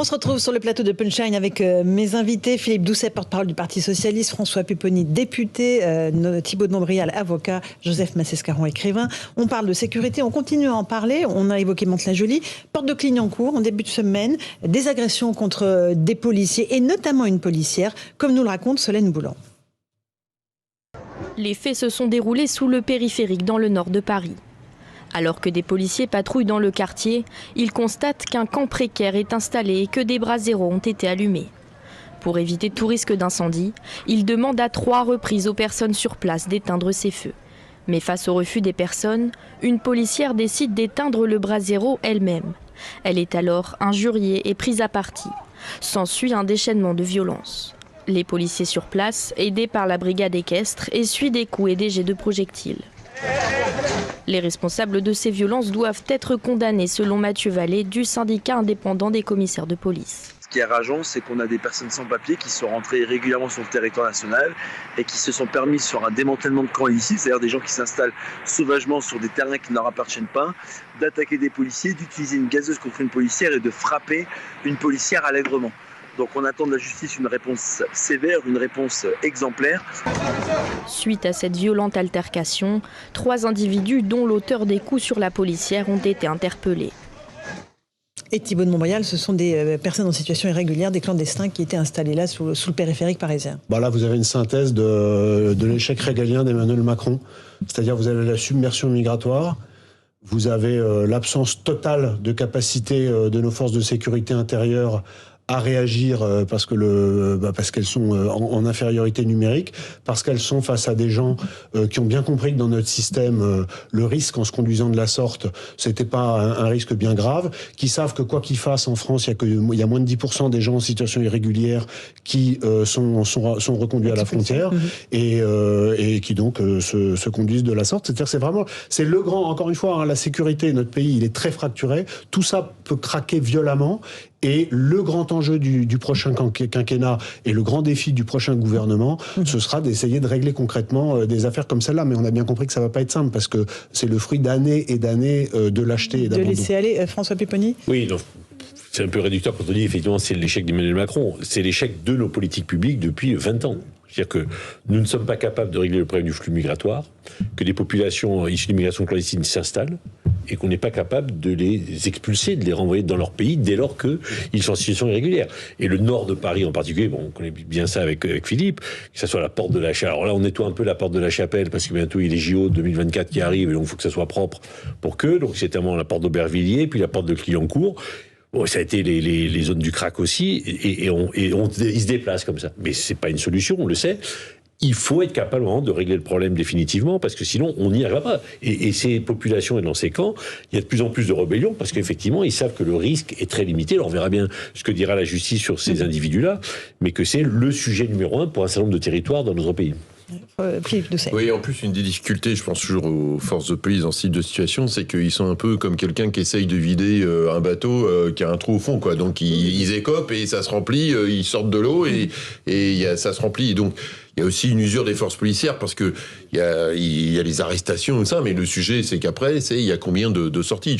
On se retrouve sur le plateau de Punchline avec mes invités, Philippe Doucet, porte-parole du Parti Socialiste, François Pupponi, député, Thibault de Montbrial, avocat, Joseph Massescaron, écrivain. On parle de sécurité, on continue à en parler. On a évoqué Mantes-la-Jolie, porte de Clignancourt, en début de semaine, des agressions contre des policiers et notamment une policière, comme nous le raconte Solène Boulan. Les faits se sont déroulés sous le périphérique dans le nord de Paris. Alors que des policiers patrouillent dans le quartier, ils constatent qu'un camp précaire est installé et que des braseros ont été allumés. Pour éviter tout risque d'incendie, ils demandent à 3 reprises aux personnes sur place d'éteindre ces feux. Mais face au refus des personnes, une policière décide d'éteindre le brasero elle-même. Elle est alors injuriée et prise à partie. S'ensuit un déchaînement de violence. Les policiers sur place, aidés par la brigade équestre, essuient des coups et des jets de projectiles. Les responsables de ces violences doivent être condamnés selon Mathieu Vallée du syndicat indépendant des commissaires de police. Ce qui est rageant, c'est qu'on a des personnes sans papier qui sont rentrées régulièrement sur le territoire national et qui se sont permis sur un démantèlement de camps illicites, c'est-à-dire des gens qui s'installent sauvagement sur des terrains qui ne leur appartiennent pas, d'attaquer des policiers, d'utiliser une gazeuse contre une policière et de frapper une policière allègrement. Donc on attend de la justice une réponse sévère, une réponse exemplaire. Suite à cette violente altercation, 3 individus, dont l'auteur des coups sur la policière, ont été interpellés. Et Thibault de Montbrial, ce sont des personnes en situation irrégulière, des clandestins qui étaient installés là sous le périphérique parisien. Là, vous avez une synthèse de l'échec régalien d'Emmanuel Macron. C'est-à-dire vous avez la submersion migratoire, vous avez l'absence totale de capacité de nos forces de sécurité intérieure à réagir parce qu'elles sont en infériorité numérique, parce qu'elles sont face à des gens qui ont bien compris que dans notre système, le risque en se conduisant de la sorte, c'était pas un risque bien grave, qui savent que quoi qu'ils fassent en France, il y a moins de 10% des gens en situation irrégulière qui sont reconduits à la frontière et qui donc se conduisent de la sorte. C'est-à-dire c'est le grand, encore une fois, la sécurité, notre pays, il est très fracturé, tout ça peut craquer violemment. Et le grand enjeu du prochain quinquennat et le grand défi du prochain gouvernement, ce sera d'essayer de régler concrètement des affaires comme celle-là. Mais on a bien compris que ça ne va pas être simple parce que c'est le fruit d'années et d'années de lâcheté et d'abandon. De laisser aller, François Pupponi ? Oui, donc, c'est un peu réducteur quand on dit effectivement c'est l'échec d'Emmanuel Macron. C'est l'échec de nos politiques publiques depuis 20 ans. C'est-à-dire que nous ne sommes pas capables de régler le problème du flux migratoire, que des populations issues d'immigration clandestine s'installent, et qu'on n'est pas capable de les expulser, de les renvoyer dans leur pays dès lors qu'ils sont en situation irrégulière. Et le nord de Paris en particulier, on connaît bien ça avec Philippe, que ce soit la porte de la Chapelle. Alors là, on nettoie un peu la porte de la Chapelle parce que bientôt il y a les JO 2024 qui arrivent, et donc il faut que ça soit propre pour que. Donc c'est notamment la porte d'Aubervilliers, puis la porte de Clignancourt. Bon, ça a été les zones du crack aussi, et ils se déplacent comme ça. Mais c'est pas une solution, on le sait. Il faut être capable de régler le problème définitivement, parce que sinon, on n'y arrivera pas. Et ces populations et dans ces camps, il y a de plus en plus de rébellions, parce qu'effectivement, ils savent que le risque est très limité. Alors, on verra bien ce que dira la justice sur ces individus-là, mais que c'est le sujet numéro 1 pour un certain nombre de territoires dans notre pays. Philippe Doucet. Oui, en plus, une des difficultés, je pense toujours aux forces de police dans ce type de situation, c'est qu'ils sont un peu comme quelqu'un qui essaye de vider un bateau qui a un trou au fond, quoi. Donc, ils écopent et ça se remplit, ils sortent de l'eau et ça se remplit. Et donc, il y a aussi une usure des forces policières parce que il y a les arrestations et ça, mais le sujet, c'est qu'après, il y a combien de sorties.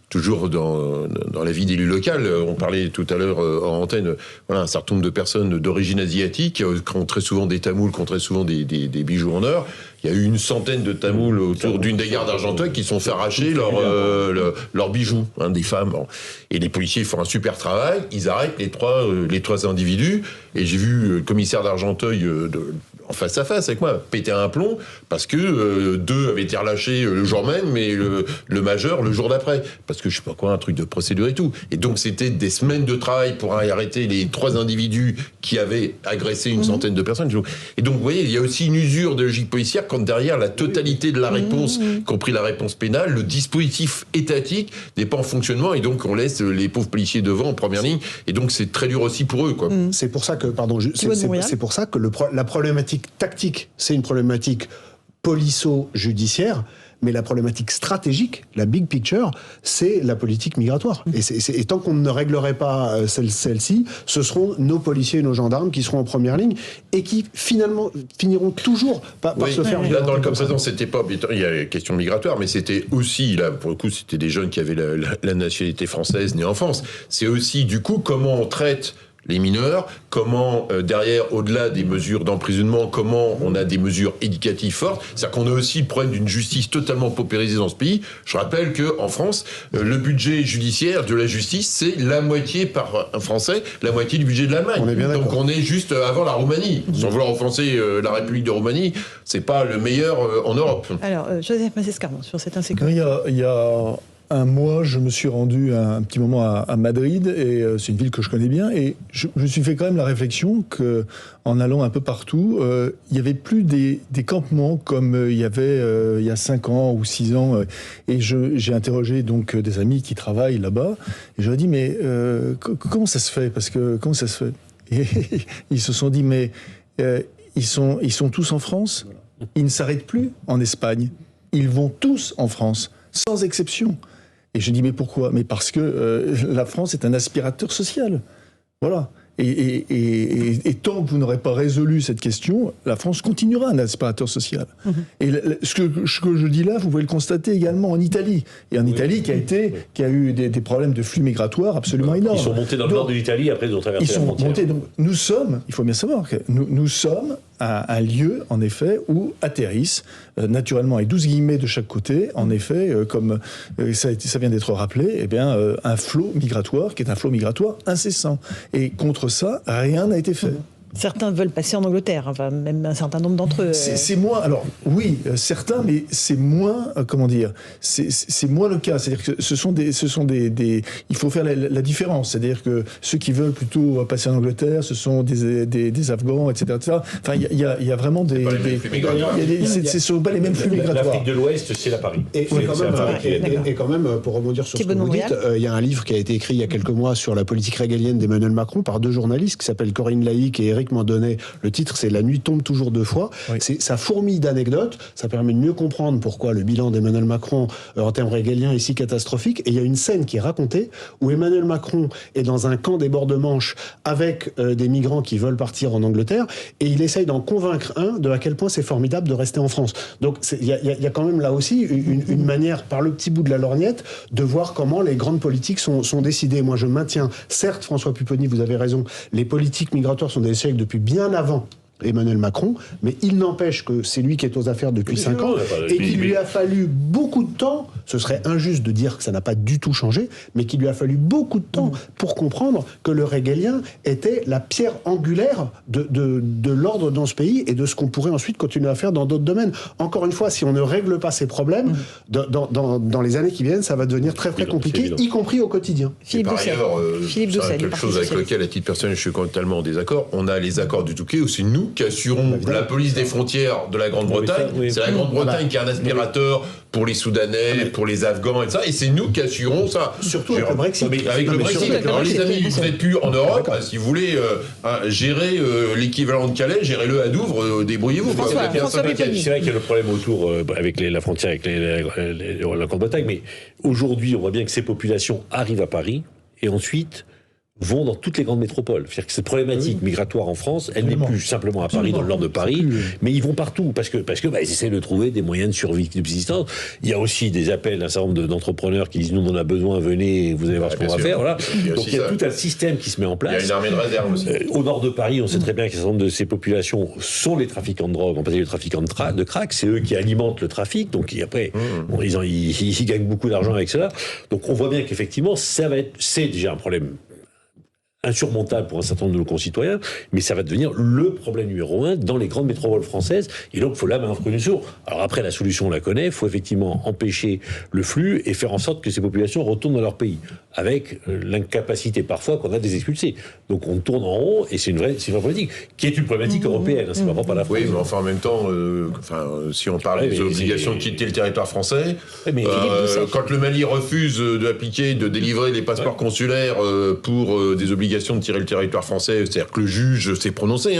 Toujours dans la vie d'élu local, on parlait tout à l'heure en antenne, un certain nombre de personnes d'origine asiatique qui ont très souvent des tamouls, qui ont très souvent des bijoux en or. Il y a eu une centaine de tamouls autour d'une des gares d'Argenteuil qui sont fait arracher leurs bijoux, des femmes. Bon. Et les policiers font un super travail, ils arrêtent les trois individus, et j'ai vu le commissaire d'Argenteuil en face à face avec moi péter un plomb parce que 2 avaient été relâchés le jour même, mais le majeur le jour d'après, parce que je sais pas quoi, un truc de procédure et tout. Et donc c'était des semaines de travail pour arrêter les 3 individus qui avaient agressé une centaine de personnes. Et donc vous voyez, il y a aussi une usure de logique policière quand derrière la totalité de la réponse, y compris la réponse pénale, le dispositif étatique n'est pas en fonctionnement, et donc on laisse les pauvres policiers devant en première ligne, et donc c'est très dur aussi pour eux, quoi. C'est pour ça que, c'est pour ça que la problématique tactique, c'est une problématique polico-judiciaire, mais la problématique stratégique, la big picture, c'est la politique migratoire. Et tant qu'on ne réglerait pas celle-ci, ce seront nos policiers et nos gendarmes qui seront en première ligne et qui finalement finiront toujours par se faire là, dans le cas présent, c'était pas, il y a la question migratoire, mais c'était aussi, là, pour le coup, c'était des jeunes qui avaient la nationalité française nés en France. C'est aussi, du coup, comment on traite les mineurs, comment derrière, au-delà des mesures d'emprisonnement, comment on a des mesures éducatives fortes. C'est-à-dire qu'on a aussi le problème d'une justice totalement paupérisée dans ce pays. Je rappelle qu'en France, le budget judiciaire de la justice, c'est la moitié par un Français, la moitié du budget de l'Allemagne. Donc on est juste avant la Roumanie. Sans vouloir offenser la République de Roumanie, c'est pas le meilleur en Europe. Alors, Joseph Massescaron, sur cette insécurité. Il y a un mois, je me suis rendu un petit moment à Madrid, et c'est une ville que je connais bien, et je me suis fait quand même la réflexion que, en allant un peu partout, il n'y avait plus des campements comme il y avait il y a 5 ans ou 6 ans. Et j'ai interrogé donc des amis qui travaillent là-bas, et je leur ai dit, mais comment ça se fait ? Parce que comment ça se fait ? Et ils se sont dit, mais ils sont tous en France, ils ne s'arrêtent plus en Espagne, ils vont tous en France, sans exception. Et je dis, mais pourquoi ? Mais parce que la France est un aspirateur social. Voilà. Et tant que vous n'aurez pas résolu cette question, la France continuera un aspirateur social. Et ce que je dis là, vous pouvez le constater également en Italie. Et en Italie, qui a eu des problèmes de flux migratoires absolument énormes. Ils sont montés dans le nord de l'Italie, après ils ont traversé la frontière. Donc, nous sommes, il faut bien savoir que nous sommes un lieu, en effet, où atterrissent, naturellement, avec 12 guillemets de chaque côté, en effet, comme ça vient d'être rappelé, eh bien, un flot migratoire qui est un flot migratoire incessant. Et contre ça, rien n'a été fait. Certains veulent passer en Angleterre, enfin, même un certain nombre d'entre eux. C'est moins, alors oui, certains, mais c'est moins, comment dire, c'est moins le cas. C'est-à-dire que ce sont des il faut faire la différence. C'est-à-dire que ceux qui veulent plutôt passer en Angleterre, ce sont des Afghans, etc. Enfin, il y a vraiment ce sont pas les mêmes flux migratoires. L'Afrique de l'Ouest, c'est la Paris. Et quand même, pour rebondir sur ce que vous dites, il y a un livre qui a été écrit il y a quelques mois sur la politique régalienne d'Emmanuel Macron par 2 journalistes qui s'appellent Corinne Laïc et Éric Mandonnet. Le titre, c'est « La nuit tombe toujours 2 fois ». Ça fourmille d'anecdotes, ça permet de mieux comprendre pourquoi le bilan d'Emmanuel Macron en termes régaliens est si catastrophique. Et il y a une scène qui est racontée où Emmanuel Macron est dans un camp des bords de Manche avec des migrants qui veulent partir en Angleterre, et il essaye d'en convaincre un de à quel point c'est formidable de rester en France. Donc il y a quand même là aussi une manière, par le petit bout de la lorgnette, de voir comment les grandes politiques sont décidées. Moi, je maintiens, certes, François Pupponi, vous avez raison, les politiques migratoires sont des échecs depuis bien avant Emmanuel Macron, mais il n'empêche que c'est lui qui est aux affaires depuis 5 ans et qu'il lui a fallu beaucoup de temps, ce serait injuste de dire que ça n'a pas du tout changé, mais qu'il lui a fallu beaucoup de temps pour comprendre que le régalien était la pierre angulaire de l'ordre dans ce pays et de ce qu'on pourrait ensuite continuer à faire dans d'autres domaines. Encore une fois, si on ne règle pas ces problèmes, dans les années qui viennent, ça va devenir très très compliqué, y compris au quotidien. Philippe Doucet. C'est quelque chose avec lequel, à titre personnel, je suis totalement en désaccord. On a les accords du Touquet, où c'est nous qui assurons la police des frontières de la Grande-Bretagne. C'est la Grande-Bretagne qui a un aspirateur pour les Soudanais, pour les Afghans, et ça, et c'est nous qui assurons ça. Surtout avec le Brexit. Avec le Brexit. Alors les amis, vous n'êtes plus en Europe, si vous voulez gérer l'équivalent de Calais, gérez-le à Douvres, débrouillez-vous. C'est vrai qu'il y a le problème autour avec la frontière avec la Grande-Bretagne, mais aujourd'hui, on voit bien que ces populations arrivent à Paris et ensuite vont dans toutes les grandes métropoles. C'est-à-dire que cette problématique migratoire en France, elle n'est plus simplement à Paris, dans le nord de Paris, mais ils vont partout, parce que ils essaient de trouver des moyens de survie, de subsistance. Il y a aussi des appels d'un certain nombre d'entrepreneurs qui disent, nous, on en a besoin, venez, vous allez voir ce qu'on va faire. Voilà. Donc il y a tout un système qui se met en place. Il y a une armée de réserve aussi. Au nord de Paris, on sait très bien qu'un certain nombre de ces populations sont les trafiquants de drogue, en particulier les trafiquants de crack, c'est eux qui alimentent le trafic, donc après, ils gagnent beaucoup d'argent avec cela. Donc on voit bien qu'effectivement, c'est déjà un problème insurmontable pour un certain nombre de nos concitoyens, mais ça va devenir le problème numéro 1 dans les grandes métropoles françaises, et donc il faut là mettre un coup de sourd. Alors après, la solution, on la connaît, il faut effectivement empêcher le flux et faire en sorte que ces populations retournent dans leur pays. avec l'incapacité parfois qu'on a de les expulser. Donc on tourne en rond, et c'est une vraie problématique, qui est une problématique européenne, c'est pas propre à la France. Oui, mais enfin en même temps, si on parle des obligations de quitter le territoire français, quand le Mali refuse de délivrer les passeports consulaires pour des obligations de tirer le territoire français, c'est-à-dire que le juge s'est prononcé,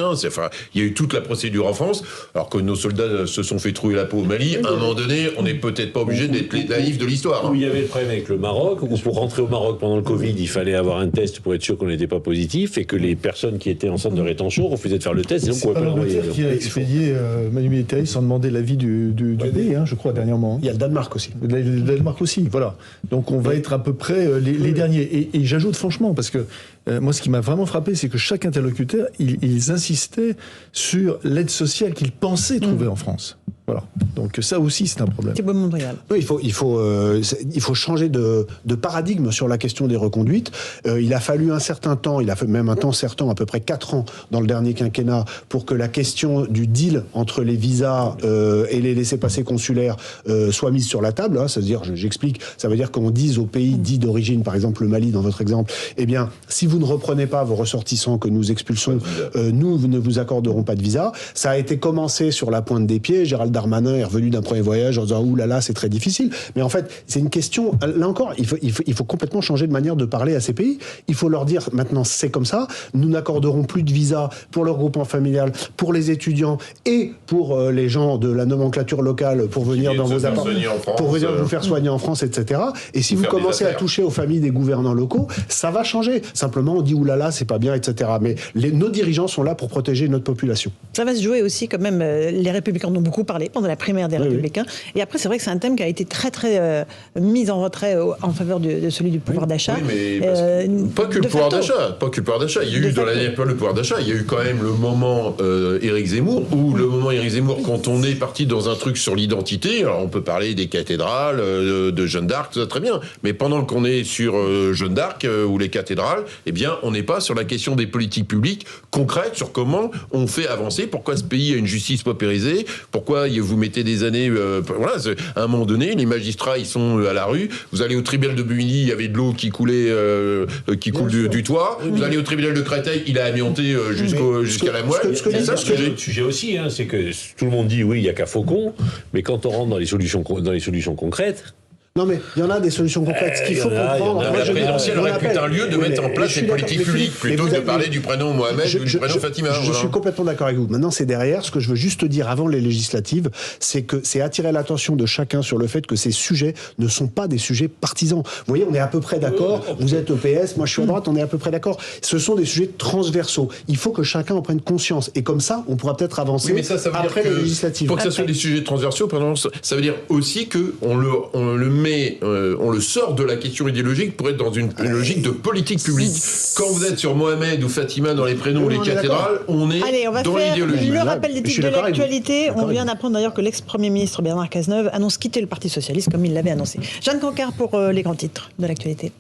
il y a eu toute la procédure en France, alors que nos soldats se sont fait trouer la peau au Mali, à un moment donné, on n'est peut-être pas obligé d'être les naïfs de l'histoire. Il y avait le problème avec le Maroc, où pour rentrer au Maroc pendant le Covid, il fallait avoir un test pour être sûr qu'on n'était pas positif, et que les personnes qui étaient en centre de rétention refusaient de faire le test, et donc on ne pouvait pas l'envoyer. C'est qui a expédié Manu Militari sans demander l'avis du pays, je crois, dernièrement. Il y a le Danemark aussi. Le Danemark aussi, voilà. Donc on va être à peu près les derniers. Et j'ajoute franchement, parce que moi, ce qui m'a vraiment frappé, c'est que chaque interlocuteur, ils insistaient sur l'aide sociale qu'ils pensaient trouver en France. Voilà. Donc ça aussi, c'est un problème. Thibaut de Montbrial. Oui, il faut changer de paradigme sur la question des reconduites. Il a fallu un certain temps, il a fait même un temps certain, à peu près 4 ans dans le dernier quinquennat, pour que la question du deal entre les visas et les laissez-passer consulaires soit mise sur la table. C'est-à-dire, j'explique, ça veut dire qu'on dise aux pays dits d'origine, par exemple le Mali dans votre exemple, eh bien, si vous ne reprenez pas vos ressortissants que nous expulsons, nous ne vous accorderons pas de visa. Ça a été commencé sur la pointe des pieds. Gérald Darmanin est revenu d'un premier voyage en disant « Ouh là là, c'est très difficile ». Mais en fait, c'est une question... Là encore, il faut complètement changer de manière de parler à ces pays. Il faut leur dire, maintenant, c'est comme ça. Nous n'accorderons plus de visa pour le regroupement familial, pour les étudiants et pour les gens de la nomenclature locale pour venir dans vos appartements, pour venir vous faire soigner en France, etc. Et si vous commencez à toucher aux familles des gouvernants locaux, ça va changer. Simplement, on dit « Ouh là là, c'est pas bien », etc. Mais nos dirigeants sont là pour protéger notre population. Ça va se jouer aussi quand même, les Républicains en ont beaucoup parlé pendant la primaire des Républicains. Et après, c'est vrai que c'est un thème qui a été très, très mis en retrait en faveur de celui du pouvoir d'achat. Oui, mais pas que le pouvoir d'achat. Il y a eu dans l'année le pouvoir d'achat, il y a eu quand même le moment Éric Zemmour, quand on est parti dans un truc sur l'identité, alors on peut parler des cathédrales, de Jeanne d'Arc, tout ça très bien, mais pendant qu'on est sur Jeanne d'Arc ou les cathédrales, eh bien, on n'est pas sur la question des politiques publiques concrètes, sur comment on fait avancer, pourquoi ce pays a une justice paupérisée, pourquoi vous mettez des années... à un moment donné, les magistrats, ils sont à la rue. Vous allez au tribunal de Buminy, il y avait de l'eau qui coulait, du toit. Vous allez au tribunal de Créteil, il a amianté jusqu'à la moelle. Le sujet aussi, c'est que tout le monde dit oui, il n'y a qu'à Faucon, mais quand on rentre dans les solutions concrètes... Non, mais il y en a des solutions concrètes. Ce qu'il faut comprendre... La présidentielle aurait pu être un lieu de mettre en place des politiques publiques, plutôt que de parler du prénom Mohamed ou du prénom Fatima. Je suis complètement d'accord avec vous. Maintenant, c'est derrière. Ce que je veux juste dire avant les législatives, c'est attirer l'attention de chacun sur le fait que ces sujets ne sont pas des sujets partisans. Vous voyez, on est à peu près d'accord. Vous êtes au PS, moi je suis à droite, on est à peu près d'accord. Ce sont des sujets transversaux. Il faut que chacun en prenne conscience. Et comme ça, on pourra peut-être avancer après les législatives. Pour que ça soit des sujets transversaux, ça veut dire aussi qu'on le sort de la question idéologique pour être dans une logique de politique publique. Quand vous êtes sur Mohamed ou Fatima dans les prénoms ou les cathédrales, on est dans l'idéologie. Le rappel des titres de l'actualité. On vient d'apprendre d'ailleurs que l'ex-premier ministre Bernard Cazeneuve annonce quitter le Parti socialiste comme il l'avait annoncé. Jeanne Cancard pour les grands titres de l'actualité.